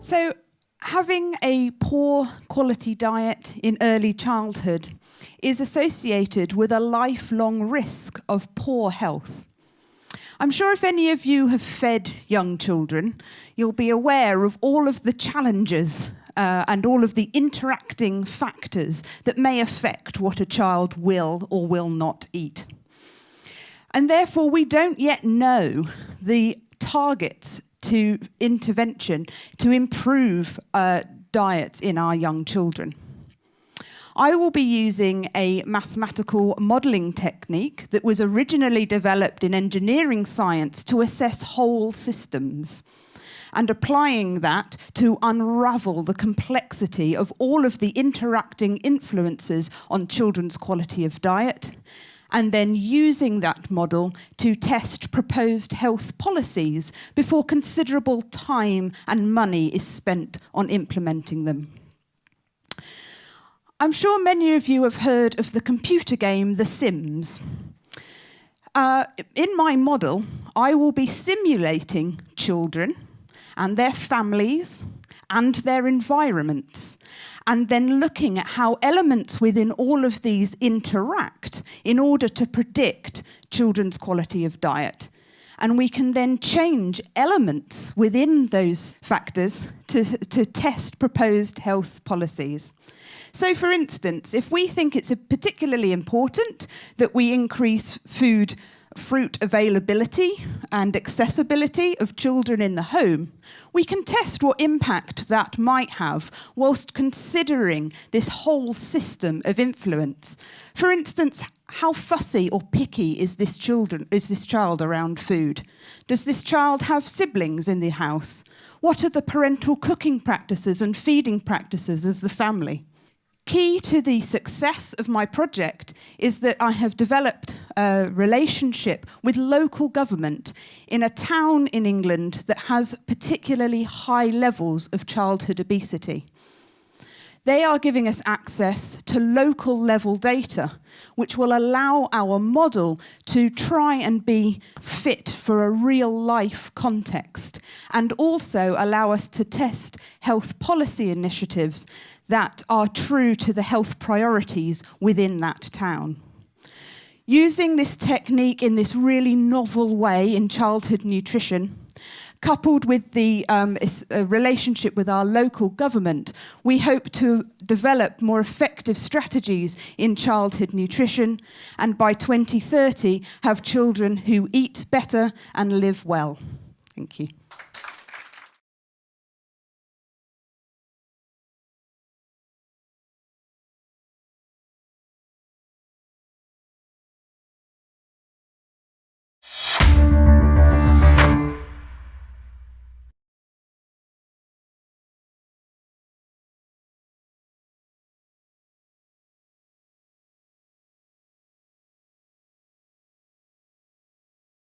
So, having a poor quality diet in early childhood is associated with a lifelong risk of poor health. I'm sure if any of you have fed young children, you'll be aware of all of the challenges and all of the interacting factors that may affect what a child will or will not eat. And therefore, we don't yet know the targets to intervention to improve diets in our young children. I will be using a mathematical modelling technique that was originally developed in engineering science to assess whole systems, and applying that to unravel the complexity of all of the interacting influences on children's quality of diet, and then using that model to test proposed health policies before considerable time and money is spent on implementing them. I'm sure many of you have heard of the computer game The Sims. In my model, I will be simulating children and their families and their environments, and then looking at how elements within all of these interact in order to predict children's quality of diet. And we can then change elements within those factors to test proposed health policies. So, for instance, if we think it's particularly important that we increase fruit availability and accessibility of children in the home, we can test what impact that might have whilst considering this whole system of influence. For instance, how fussy or picky is this child around food? Does this child have siblings in the house? What are the parental cooking practices and feeding practices of the family? Key to the success of my project is that I have developed a relationship with local government in a town in England that has particularly high levels of childhood obesity. They are giving us access to local level data, which will allow our model to try and be fit for a real life context, and also allow us to test health policy initiatives that are true to the health priorities within that town. Using this technique in this really novel way in childhood nutrition, coupled with the relationship with our local government, we hope to develop more effective strategies in childhood nutrition, and by 2030 have children who eat better and live well. Thank you.